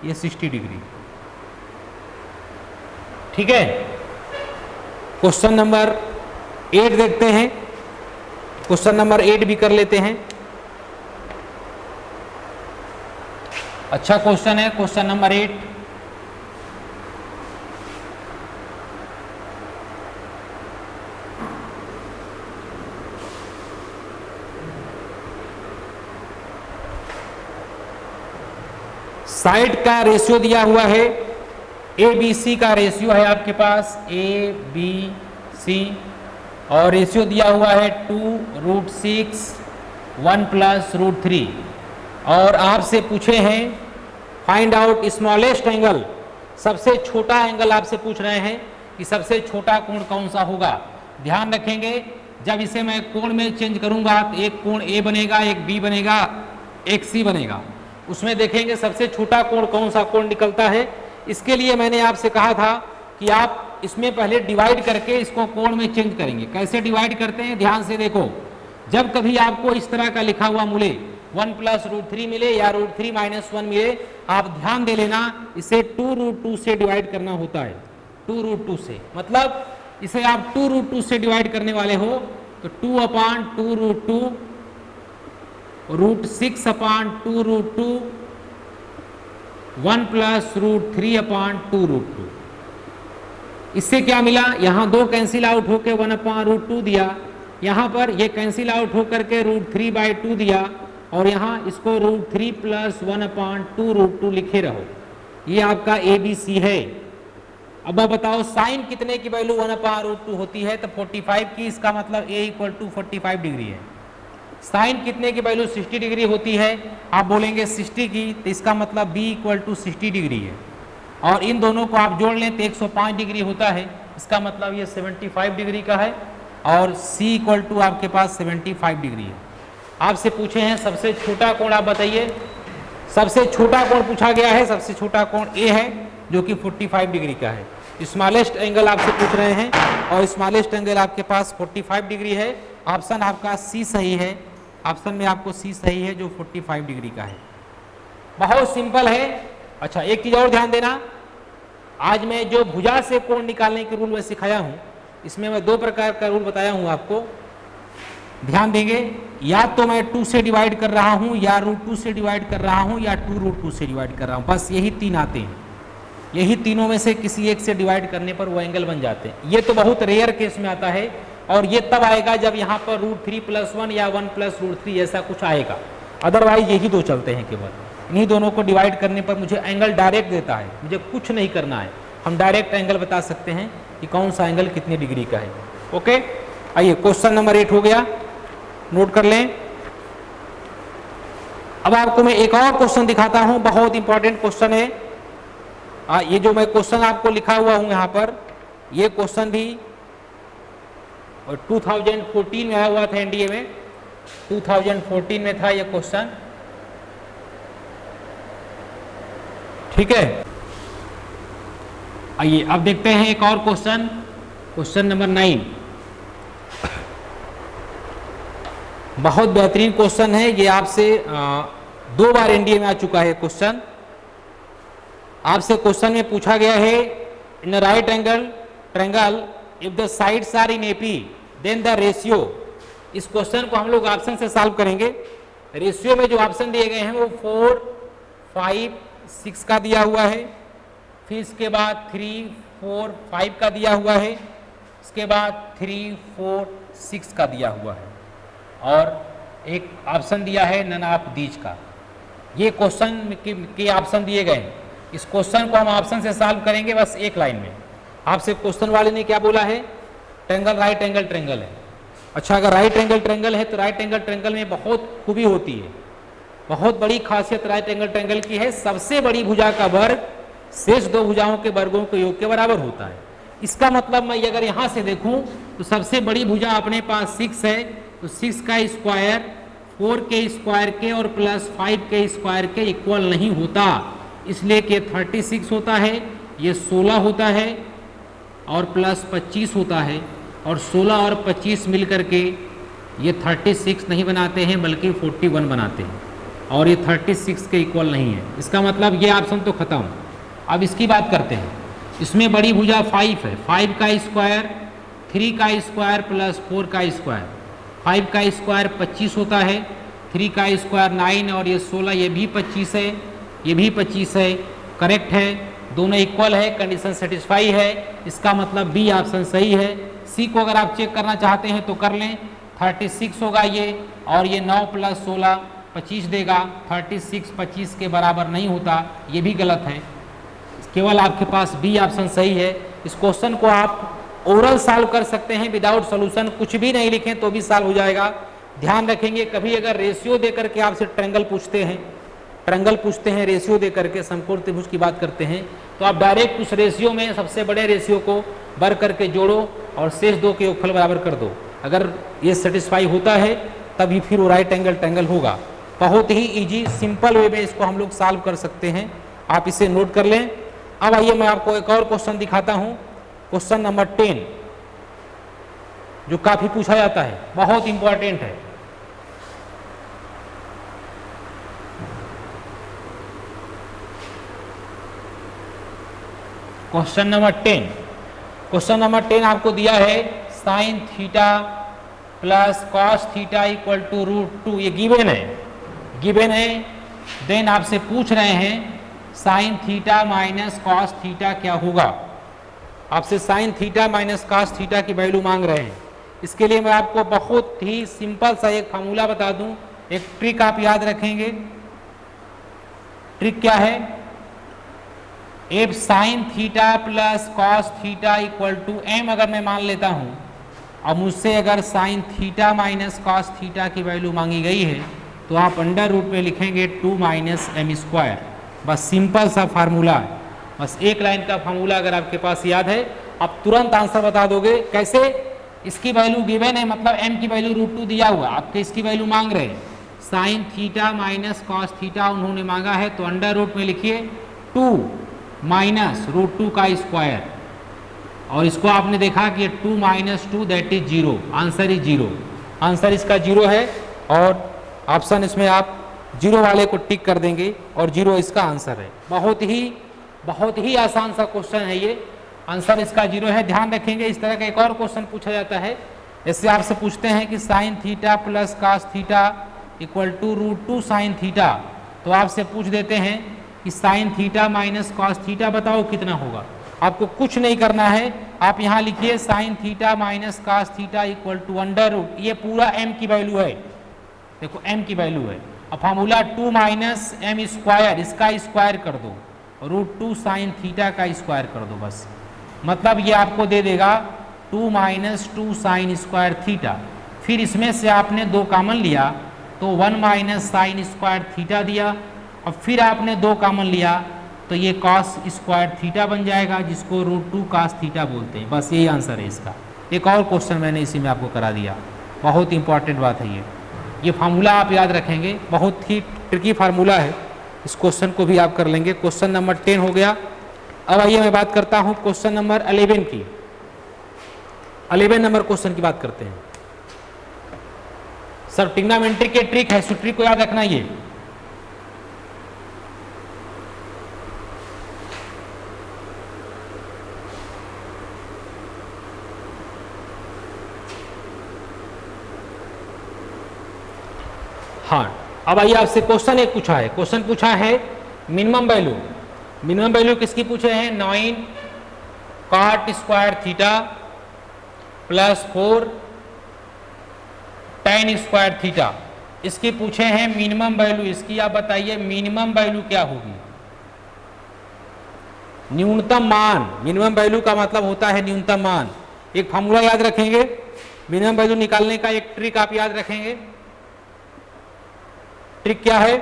ये 60 डिग्री। ठीक है, क्वेश्चन नंबर 8 देखते हैं, क्वेश्चन नंबर 8 भी कर लेते हैं। अच्छा क्वेश्चन है क्वेश्चन नंबर 8। साइड का रेशियो दिया हुआ है, ए बी सी का रेशियो है आपके पास, ए बी सी, और रेशियो दिया हुआ है 2√6 1 + √3, और आपसे पूछे हैं फाइंड आउट स्मॉलेस्ट एंगल, सबसे छोटा एंगल आपसे पूछ रहे हैं कि सबसे छोटा कोण कौन सा होगा। ध्यान रखेंगे जब इसे मैं कोण में चेंज करूंगा तो एक कोण ए बनेगा, एक बी बनेगा, एक सी बनेगा, उसमें देखेंगे सबसे छोटा कोण कौन सा कोण निकलता है। इसके लिए मैंने आपसे कहा था कि आप इसमें पहले डिवाइड करके इसको कोण में चेंज करेंगे। कैसे डिवाइड करते हैं ध्यान से देखो, जब कभी आपको इस तरह का लिखा हुआ मिले 1 + √3 मिले या √3 - 1 मिले, आप ध्यान दे लेना इसे 2√2 से डिवाइड करना होता है। 2√2 से मतलब इसे आप 2√2 से डिवाइड करने वाले हो तो 2/2√2 √6/2√2 1 + √3/2√2। इससे क्या मिला, यहाँ 2 कैंसिल आउट होकर 1/√2 दिया, यहाँ पर ये कैंसिल आउट होकर के √3/2 दिया, और यहाँ इसको √3 + 1/2√2 लिखे रहो। ये आपका ए बी सी है। अब आप बताओ साइन कितने की वैल्यू 1/√2 होती है, तो 45 की, इसका मतलब ए = 45 डिग्री है। साइन कितने की वैल्यू 60 डिग्री होती है, आप बोलेंगे 60 की, तो इसका मतलब बी = 60 डिग्री है, और इन दोनों को आप जोड़ लें तो 105 डिग्री होता है, इसका मतलब ये 75 डिग्री का है, और सी = आपके पास 75 डिग्री है। आपसे पूछे हैं सबसे छोटा कोण आप बताइए, सबसे छोटा कोण पूछा गया है, सबसे छोटा कोण ए है जो कि 45 डिग्री का है। स्मॉलेस्ट एंगल आपसे पूछ रहे हैं, और स्मॉलेस्ट एंगल आपके पास 45 डिग्री है। ऑप्शन आपका सी सही है, ऑप्शन में आपको सी सही है जो 45 डिग्री का है। बहुत सिंपल है। अच्छा एक चीज और ध्यान देना, आज मैं जो भुजा से कोण निकालने के रूल में सिखाया हूं, इसमें मैं 2 प्रकार का रूल बताया हूं आपको, ध्यान देंगे। या तो मैं 2 से डिवाइड कर रहा हूं, या √2 से डिवाइड कर रहा हूं, या 2√2 से डिवाइड कर रहा हूं, बस यही 3 आते हैं। यही तीनों में से किसी एक से डिवाइड करने पर वो एंगल बन जाते हैं। ये तो बहुत रेयर केस में आता है, और ये तब आएगा जब यहाँ पर √3 + 1 या 1 + √3 ऐसा कुछ आएगा, अदरवाइज यही 2 चलते हैं केवल। इन्हीं दोनों को डिवाइड करने पर मुझे एंगल डायरेक्ट देता है, मुझे कुछ नहीं करना है, हम डायरेक्ट एंगल बता सकते हैं कि कौन सा एंगल कितनी डिग्री का है। ओके, आइए क्वेश्चन नंबर 8 हो गया, नोट कर लें। अब आपको मैं एक और क्वेश्चन दिखाता हूं, बहुत इंपॉर्टेंट क्वेश्चन है। ये जो मैं क्वेश्चन आपको लिखा हुआ हूं यहाँ पर, ये क्वेश्चन भी 2014 में आया हुआ था एनडीए में, 2014 में था ये क्वेश्चन, ठीक है। आइए अब देखते हैं एक और क्वेश्चन, क्वेश्चन नंबर 9। बहुत बेहतरीन क्वेश्चन है ये, आपसे 2 बार एनडीए में आ चुका है क्वेश्चन। आपसे क्वेश्चन में पूछा गया है in right angle triangle if the sides are in AP then the ratio. इस क्वेश्चन को हम लोग ऑप्शन से सॉल्व करेंगे। रेशियो में जो ऑप्शन दिए गए हैं वो 4, 5, 6 का दिया हुआ है, फिर इसके बाद 3, 4, 5 का दिया हुआ है, इसके बाद 3, 4, 6 का दिया हुआ है, और एक ऑप्शन दिया है नन ऑफ दीज का। ये क्वेश्चन के ऑप्शन दिए गए हैं। इस क्वेश्चन को हम ऑप्शन से सॉल्व करेंगे बस एक लाइन में। आपसे क्वेश्चन वाले ने क्या बोला है, ट्रायंगल राइट एंगल ट्रायंगल है। अच्छा अगर राइट एंगल ट्रायंगल है तो राइट एंगल ट्रायंगल में बहुत खूबी होती है, बहुत बड़ी खासियत राइट एंगल ट्रायंगल की है, सबसे बड़ी भुजा का वर्ग शेष 2 भुजाओं के वर्गों के योग के बराबर होता है। इसका मतलब मैं अगर यहाँ से देखूं तो सबसे बड़ी भुजा अपने पास 6 है, तो 6 का स्क्वायर 4 के स्क्वायर के और प्लस 5 के स्क्वायर के इक्वल नहीं होता, इसलिए कि 36 होता है, ये 16 होता है और प्लस 25 होता है, और 16 और 25 मिल करके ये 36 नहीं बनाते हैं बल्कि 41 बनाते हैं, और ये 36 के इक्वल नहीं है। इसका मतलब ये ऑप्शन तो खत्म। अब इसकी बात करते हैं। इसमें बड़ी भुजा 5 है, 5 का स्क्वायर 3 का स्क्वायर प्लस 4 का स्क्वायर, 5 का स्क्वायर 25 होता है, 3 का स्क्वायर 9 और ये 16, ये भी 25 है, ये भी 25 है। करेक्ट है, दोनों इक्वल है, कंडीशन सेटिस्फाई है, इसका मतलब बी ऑप्शन सही है। सी को अगर आप चेक करना चाहते हैं तो कर लें, 36 होगा ये, और ये 9 प्लस 16 25 देगा। 36 25 के बराबर नहीं होता, ये भी गलत है। केवल आपके पास बी ऑप्शन सही है। इस क्वेश्चन को आप ओरल सॉल्व कर सकते हैं विदाउट सॉल्यूशन, कुछ भी नहीं लिखें तो भी सॉल्व हो जाएगा। ध्यान रखेंगे, कभी अगर रेशियो दे करके आपसे ट्रायंगल पूछते हैं, रेशियो दे करके समकोण त्रिभुज की बात करते हैं, तो आप डायरेक्ट उस रेशियो में सबसे बड़े रेशियो को बर करके जोड़ो और शेष दो के योगफल बराबर कर दो। अगर ये सेटिस्फाई होता है तभी फिर वो राइट एंगल ट्रायंगल होगा। बहुत ही इजी सिंपल वे में इसको हम लोग सॉल्व कर सकते हैं, आप इसे नोट कर लें। अब आइए मैं आपको एक और क्वेश्चन दिखाता हूं, क्वेश्चन नंबर 10, जो काफी पूछा जाता है, बहुत इंपॉर्टेंट है। क्वेश्चन नंबर 10 आपको दिया है sine theta plus cos theta equal to √2, ये गिवन है। देन आपसे पूछ रहे हैं sine theta minus cos theta क्या होगा। आपसे sine theta minus cos theta की वैल्यू मांग रहे हैं। इसके लिए मैं आपको बहुत ही सिंपल सा एक फार्मूला बता दूं, एक ट्रिक आप याद रखेंगे। ट्रिक क्या है, if sine theta plus cos theta equal to M अगर मैं मान लेता हूं, अब मुझसे अगर sine theta minus cos theta की वैल्यू मांगी गई है तो आप अंडर रूट में लिखेंगे 2 माइनस एम स्क्वायर। बस सिंपल सा फार्मूला है, बस एक लाइन का फार्मूला अगर आपके पास याद है आप तुरंत आंसर बता दोगे। कैसे, इसकी वैल्यू गिवन है, मतलब m की वैल्यू √2 दिया हुआ, आपके इसकी वैल्यू मांग रहे हैं। Sine theta minus cos theta उन्होंने मांगा है, तो अंडर रूट में लिखिए 2 माइनस √2 का स्क्वायर, और इसको आपने देखा कि 2 minus 2 that is 0, answer is 0। Answer इसका 0 है और ऑप्शन इसमें आप 0 वाले को टिक कर देंगे और 0 इसका आंसर है। बहुत ही आसान सा क्वेश्चन है ये, आंसर इसका 0 है। ध्यान रखेंगे, इस तरह का एक और क्वेश्चन पूछा जाता है, इससे आपसे पूछते हैं कि sine theta plus cos theta equal to √2 sine theta, तो आपसे पूछ देते हैं कि sine theta minus cos theta बताओ कितना होगा। आपको कुछ नहीं करना है, आप यहाँ लिखिए sine theta minus cos theta equal to under root, ये पूरा m की वैल्यू है, देखो m की वैल्यू है। अब फार्मूला 2 माइनस एम स्क्वायर, इसका स्क्वायर कर दो, √2 साइन थीटा का स्क्वायर कर दो, बस मतलब ये आपको दे देगा 2 माइनस 2 साइन स्क्वायर थीटा। फिर इसमें से आपने 2 कॉमन लिया तो 1 माइनस साइन स्क्वायर थीटा दिया, अब फिर आपने 2 कॉमन लिया तो ये कॉस स्क्वायर थीटा बन जाएगा, जिसको √2 कॉस थीटा बोलते हैं। बस यही आंसर है इसका। एक और क्वेश्चन मैंने इसी में आपको करा दिया, बहुत इंपॉर्टेंट बात है ये फार्मूला आप याद रखेंगे, बहुत ही ट्रिकी फार्मूला है। इस क्वेश्चन को भी आप कर लेंगे। क्वेश्चन नंबर 10 हो गया। अब आइए मैं बात करता हूं क्वेश्चन नंबर 11 की। 11 नंबर क्वेश्चन की बात करते हैं। सर ट्रिग्नोमेट्री के ट्रिक है, ट्रिक को याद रखना ये। हाँ, अब आइए आपसे क्वेश्चन एक पूछा है, क्वेश्चन पूछा है मिनिमम वैल्यू। मिनिमम वैल्यू किसकी पूछे हैं, 9 cot square theta plus 4 tan square theta, इसकी पूछे हैं मिनिमम वैल्यू। इसकी आप बताइए मिनिमम वैल्यू क्या होगी। न्यूनतम मान, मिनिमम वैल्यू का मतलब होता है न्यूनतम मान। एक फार्मूला याद रखेंगे, मिनिमम वैल्यू निकालने का एक ट्रिक आप याद रखेंगे। ट्रिक क्या है,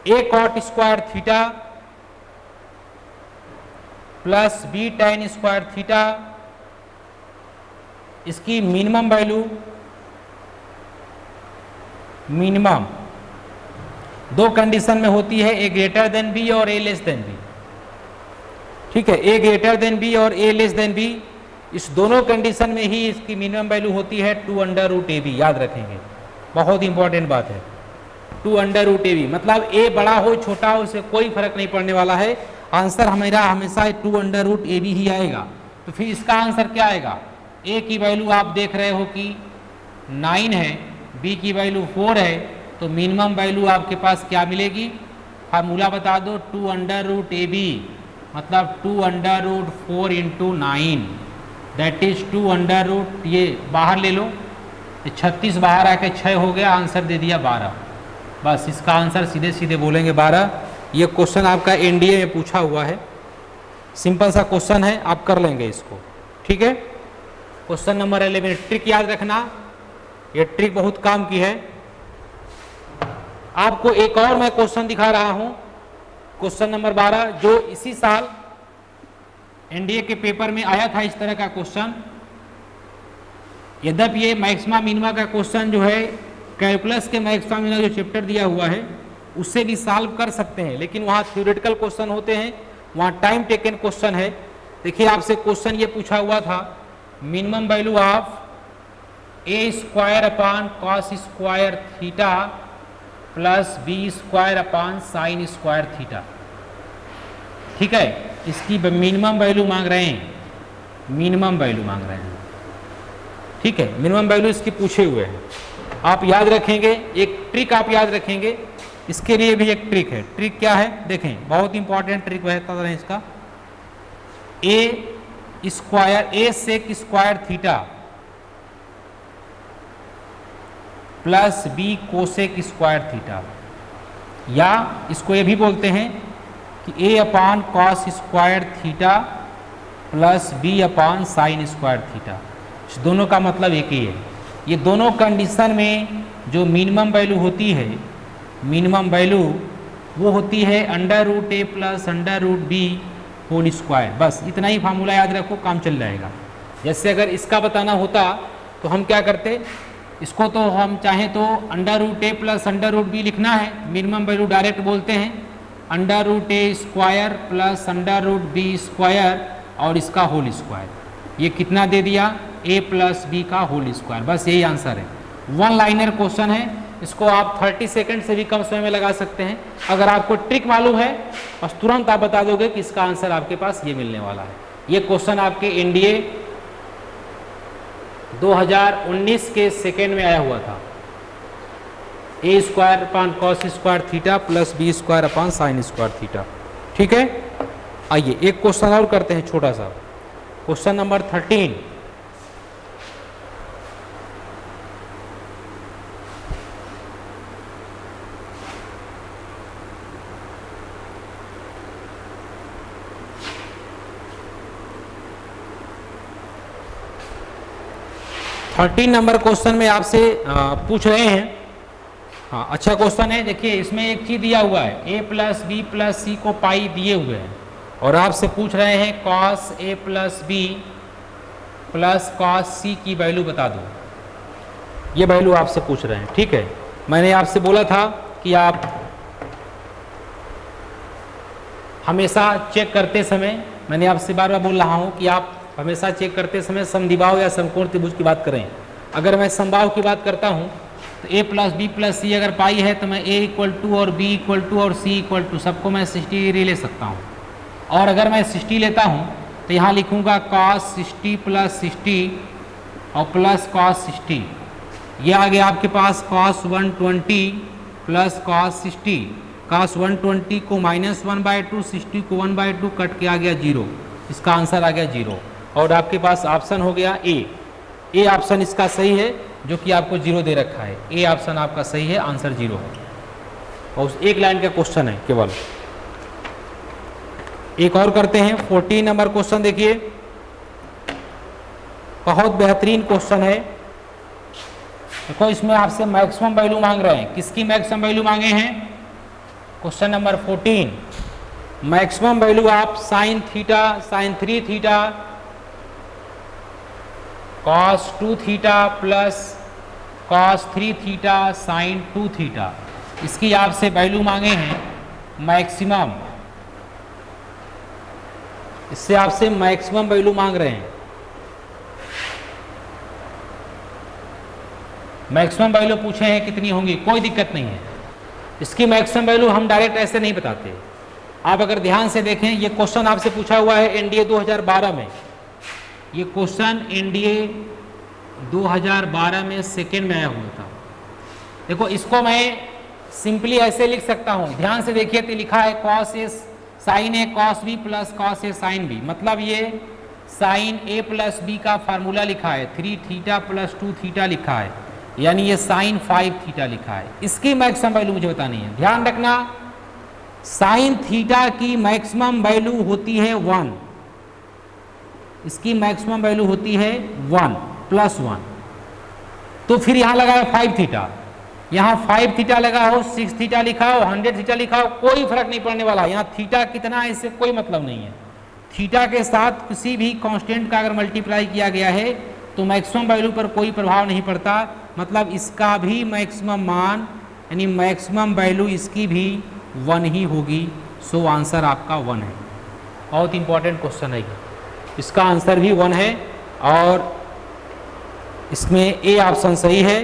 a cot square theta plus b tan square theta, इसकी मिनिमम वैल्यू, मिनिमम 2 कंडीशन में होती है, a ग्रेटर देन b और a लेस देन b। ठीक है, a ग्रेटर देन b और a लेस देन b, इस दोनों कंडीशन में ही इसकी मिनिमम वैल्यू होती है 2√ab। याद रखेंगे, बहुत इंपॉर्टेंट बात है। 2√ab मतलब a बड़ा हो छोटा हो उससे कोई फर्क नहीं पड़ने वाला है, आंसर हमेशा 2√ab ही आएगा। तो फिर इसका आंसर क्या आएगा, ए की वैल्यू आप देख रहे हो कि 9 है, बी की वैल्यू 4 है, तो मिनिमम वैल्यू आपके पास क्या मिलेगी? फार्मूला बता दो, 2 अंडर रूट ए बी, मतलब 2 under root 4 into 9, that is 2 under root, ये बाहर ले लो, 36 बाहर आके 6 हो गया, आंसर दे दिया 12। बस इसका आंसर सीधे सीधे बोलेंगे 12। ये क्वेश्चन आपका एनडीए में पूछा हुआ है, सिंपल सा क्वेश्चन है, आप कर लेंगे इसको, ठीक है। क्वेश्चन नंबर 11, ट्रिक याद रखना, ये ट्रिक बहुत काम की है। आपको एक और मैं क्वेश्चन दिखा रहा हूं, क्वेश्चन नंबर 12, जो इसी साल एनडीए के पेपर में आया था इस तरह का क्वेश्चन। यद्यपि ये मैक्सिमा मिनिमा का क्वेश्चन जो है कैलकुलस के मैक्सिमा मिनिमा जो चैप्टर दिया हुआ है उससे भी सॉल्व कर सकते हैं, लेकिन वहाँ थ्योरेटिकल क्वेश्चन होते हैं, वहाँ टाइम टेकन क्वेश्चन है। देखिए आपसे क्वेश्चन ये पूछा हुआ था, minimum value of A square upon cos square theta plus B square upon sine square theta, ठीक है। इसकी मिनिमम वैल्यू मांग रहे हैं, मिनिमम वैल्यू मांग रहे हैं, ठीक है। मिनिमम वैल्यू इसकी पूछे हुए हैं, आप याद रखेंगे। एक ट्रिक आप याद रखेंगे, इसके लिए भी एक ट्रिक है। ट्रिक क्या है देखें, बहुत इंपॉर्टेंट ट्रिक बता रहे हैं इसका। A square, A sec square theta plus B cosec square theta, या इसको ये भी बोलते हैं कि A upon cos square theta plus B upon sine square theta, दोनों का मतलब एक ही है। ये दोनों कंडीशन में जो मिनिमम वैल्यू होती है, मिनिमम वैल्यू वो होती है under root A plus under root B whole square. बस इतना ही फार्मूला याद रखो, काम चल जाएगा। जैसे अगर इसका बताना होता तो हम क्या करते, इसको तो हम चाहें तो under root A plus under root B लिखना है, मिनिमम वैल्यू डायरेक्ट बोलते हैं under root A square plus under root B square और इसका होल स्क्वायर। ये कितना दे दिया, ए प्लस बी का होल स्क्वायर। बस यही आंसर है, वन लाइनर क्वेश्चन है। इसको आप 30 सेकंड से भी कम समय में लगा सकते हैं। अगर आपको ट्रिक मालूम है और तुरंत आप बता दोगे कि इसका आंसर आपके पास ये मिलने वाला है। ये क्वेश्चन आपके एनडीए 2019 के सेकेंड में आया हुआ था, A square upon cos square theta plus B square upon sine square theta, ठीक है। आइए एक क्वेश्चन और करते हैं छोटा सा, क्वेश्चन नंबर 13। नंबर क्वेश्चन में आपसे पूछ रहे हैं, हाँ अच्छा क्वेश्चन है। देखिए इसमें एक चीज दिया हुआ है, ए प्लस बी प्लस सी को पाई दिए हुए हैं और आपसे पूछ रहे हैं cos A plus B plus cos सी की वैल्यू बता दो। ये वैल्यू आपसे पूछ रहे हैं, ठीक है। मैंने आपसे बोला था कि आप हमेशा चेक करते समय, मैंने आपसे बार बार बोल रहा हूँ कि आप हमेशा चेक करते समय समद्विबाहु या समकोण त्रिभुज की बात करें। अगर मैं समबाहु की बात करता हूँ तो ए प्लस बी प्लस सी अगर पाई है तो मैं ए इक्वल टू और बी इक्वल टू और सी इक्वल टू सबको मैं 60 डिग्री ले सकता हूँ। और अगर मैं 60 लेता हूँ तो यहाँ लिखूँगा cos 60 प्लस 60 और प्लस cos 60। ये आ गया आपके पास cos 120 प्लस cos 60। cos 120 को -1/2, 60 को 1/2 कट के आ गया 0। इसका आंसर आ गया 0 और आपके पास ऑप्शन हो गया ए ऑप्शन इसका सही है, जो कि आपको 0 दे रखा है। ए ऑप्शन आपका सही है, आंसर 0 है। और उस एक लाइन का क्वेश्चन है केवल। एक और करते हैं 14 नंबर क्वेश्चन। देखिए बहुत बेहतरीन क्वेश्चन है। देखो इसमें आपसे मैक्सिमम वैल्यू मांग रहे हैं। किसकी मैक्सिमम वैल्यू मांगे हैं? क्वेश्चन नंबर 14, मैक्सिमम वैल्यू आप sine theta, sine 3 theta, cos 2 theta plus cos 3 theta sine 2 theta, इसकी आपसे वैल्यू मांगे हैं मैक्सिमम। इससे आपसे मैक्सिमम वैल्यू मांग रहे हैं। मैक्सिमम वैल्यू पूछे हैं कितनी होंगी, कोई दिक्कत नहीं है। इसकी मैक्सिमम वैल्यू हम डायरेक्ट ऐसे नहीं बताते। आप अगर ध्यान से देखें, ये क्वेश्चन आपसे पूछा हुआ है एनडीए 2012 में। ये क्वेश्चन एनडीए 2012 में सेकेंड में आया हुआ था। देखो इसको मैं सिंपली ऐसे लिख सकता हूँ, ध्यान से देखिए तो लिखा है cos A sign A cos B plus cos A sine B, मतलब ये साइन ए प्लस बी का फार्मूला लिखा है, 3 थीटा प्लस 2 थीटा लिखा है, यानी ये साइन 5 थीटा लिखा है। इसकी मैक्सिमम वैल्यू मुझे बतानी है। ध्यान रखना साइन थीटा की मैक्सिमम वैल्यू होती है 1, इसकी मैक्सिमम वैल्यू होती है 1 प्लस 1। तो फिर यहां लगा है 5 थीटा, यहाँ 5 थीटा लगा हो, 6 थीटा लिखा हो, 100 थीटा लिखा हो, कोई फर्क नहीं पड़ने वाला। यहाँ थीटा कितना है इससे कोई मतलब नहीं है। थीटा के साथ किसी भी कांस्टेंट का अगर मल्टीप्लाई किया गया है तो मैक्सिमम वैल्यू पर कोई प्रभाव नहीं पड़ता, मतलब इसका भी मैक्सिमम मान यानी मैक्सिमम वैल्यू इसकी भी 1 ही होगी। सो आंसर आपका 1 है। बहुत इंपॉर्टेंट क्वेश्चन है ये, इसका आंसर भी 1 है और इसमें ए ऑप्शन सही है।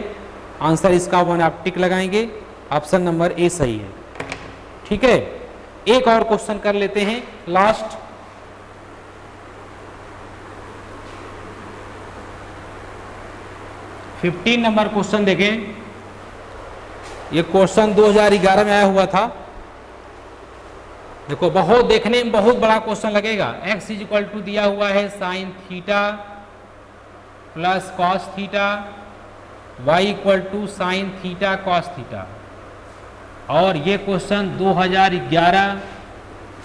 आंसर इसका 1 आप टिक लगाएंगे, ऑप्शन नंबर ए सही है। ठीक है, एक और क्वेश्चन कर लेते हैं लास्ट। फिफ्टीन नंबर क्वेश्चन देखें। ये क्वेश्चन 2011 में आया हुआ था। देखो बहुत देखने में बहुत बड़ा क्वेश्चन लगेगा। x इज इक्वल टू दिया हुआ है sine theta plus cos theta, y equal to sine theta cos theta, और ये क्वेश्चन 2011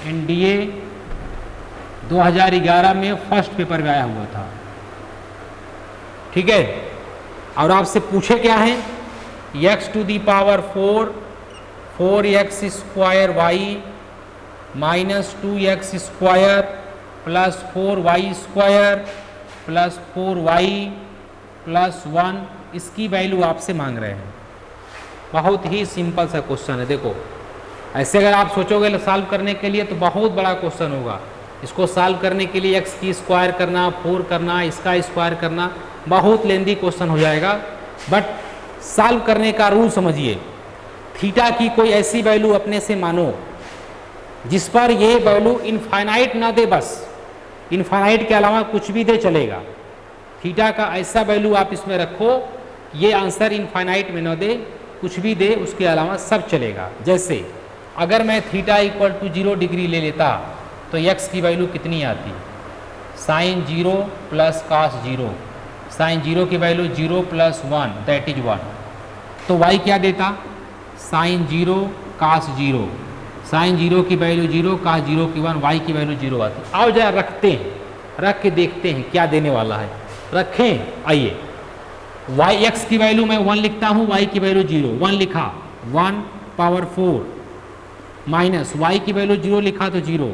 एनडीए 2011 में फर्स्ट पेपर में आया हुआ था। ठीक है, और आपसे पूछे क्या है, x to the power 4x square Y minus 2x square plus 4y square plus 4y plus 1, इसकी वैल्यू आपसे मांग रहे हैं। बहुत ही सिंपल सा क्वेश्चन है। देखो ऐसे अगर आप सोचोगे सॉल्व करने के लिए तो बहुत बड़ा क्वेश्चन होगा। इसको सॉल्व करने के लिए x की स्क्वायर करना, 4 करना, इसका स्क्वायर करना, बहुत लेंदी क्वेश्चन हो जाएगा। बट सॉल्व करने का रूल समझिए। थीटा की कोई ऐसी वैल्यू अपने से मानो जिस पर ये वैल्यू इनफाइनाइट ना दे, बस इनफाइनाइट के अलावा कुछ भी दे चलेगा। थीटा का ऐसा वैल्यू आप इसमें रखो ये आंसर इनफाइनाइट में ना दे, कुछ भी दे उसके अलावा सब चलेगा। जैसे अगर मैं थीटा इक्वल टू 0 डिग्री ले लेता तो x की वैल्यू कितनी आती, साइन 0 प्लस कॉस 0, साइन 0 की वैल्यू 0 प्लस 1 दैट इज 1। तो y क्या देता, साइन 0 कॉस 0, साइन 0 की वैल्यू 0, कॉस 0 की 1, y की वैल्यू 0 आती। आओ जरा रखते हैं, रख के देखते हैं क्या देने वाला है। रखें, आइए x की वैल्यू मैं 1 लिखता हूँ, y की वैल्यू 0, 1 लिखा 1 पावर 4 माइनस y की वैल्यू 0 लिखा तो 0,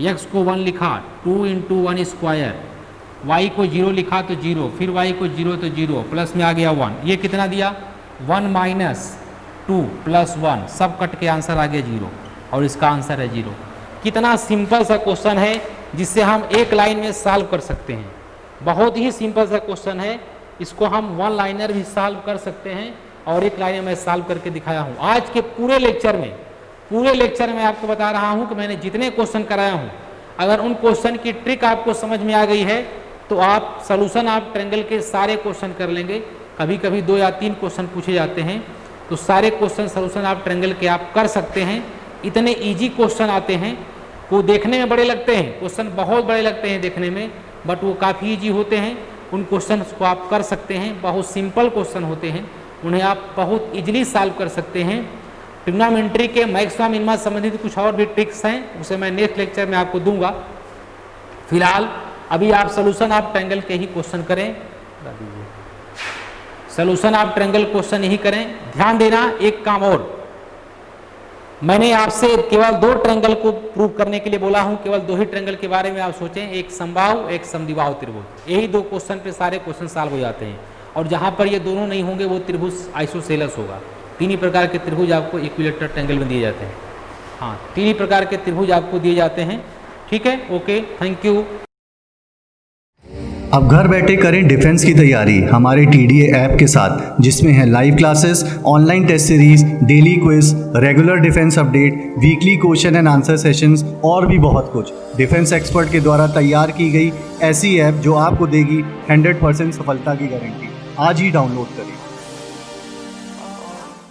x को 1 लिखा 2 इंटू 1 स्क्वायर, y को 0 लिखा तो 0, फिर y को 0 तो 0, प्लस में आ गया 1। ये कितना दिया 1 माइनस 2 प्लस 1, सब कट के आंसर आ गया 0 और इसका आंसर है 0। कितना सिंपल सा क्वेश्चन है जिससे हम एक लाइन में सॉल्व कर सकते हैं। बहुत ही सिंपल सा क्वेश्चन है, इसको हम 1 लाइनर भी सॉल्व कर सकते हैं और एक लाइन में सॉल्व करके दिखाया हूँ। आज के पूरे लेक्चर में आपको बता रहा हूँ कि मैंने जितने क्वेश्चन कराया हूँ, अगर उन क्वेश्चन की ट्रिक आपको समझ में आ गई है तो आप सॉल्यूशन आप ट्रायंगल के सारे क्वेश्चन कर लेंगे। कभी कभी 2 या 3 क्वेश्चन पूछे जाते हैं तो सारे क्वेश्चन सॉल्यूशन आप ट्रायंगल के आप कर सकते हैं। इतने इजी क्वेश्चन आते हैं, वो देखने में बड़े लगते हैं, क्वेश्चन बहुत बड़े लगते हैं देखने में, बट वो काफ़ी इजी होते हैं। उन क्वेश्चन को आप कर सकते हैं, बहुत सिंपल क्वेश्चन होते हैं, उन्हें आप बहुत इजीली सॉल्व कर सकते हैं। ट्रिग्नोमेट्री के मैक्सिमम मिनिमम संबंधित कुछ और भी ट्रिक्स हैं, उसे मैं नेक्स्ट लेक्चर में आपको दूंगा। फिलहाल अभी आप सॉल्यूशन आप ट्रायंगल के ही क्वेश्चन करें, सॉल्यूशन आप ट्रायंगल क्वेश्चन ही करें। ध्यान देना, एक काम और, मैंने आपसे केवल 2 ट्रायंगल को प्रूव करने के लिए बोला हूं, केवल 2 ही ट्रायंगल के बारे में आप सोचें, एक समबाहु एक समद्विबाहु त्रिभुज। यही 2 क्वेश्चन पे सारे क्वेश्चन सॉल्व हो जाते हैं। और जहां पर ये दोनों नहीं होंगे वो त्रिभुज आइसोसेलेस होगा। 3 ही प्रकार के त्रिभुज आपको इक्विलेटरल ट्रायंगल में दिए जाते हैं। हाँ, 3 ही प्रकार के त्रिभुज आपको दिए जाते हैं। ठीक है, ओके, थैंक यू। अब घर बैठे करें डिफेंस की तैयारी हमारे TDA ऐप के साथ, जिसमें है live classes, online test series, daily quiz, regular defence update, weekly question and answer sessions और भी बहुत कुछ। डिफेंस एक्सपर्ट के द्वारा तैयार की गई ऐसी ऐप जो आपको देगी 100% सफलता की गारंटी। आज ही डाउनलोड करें।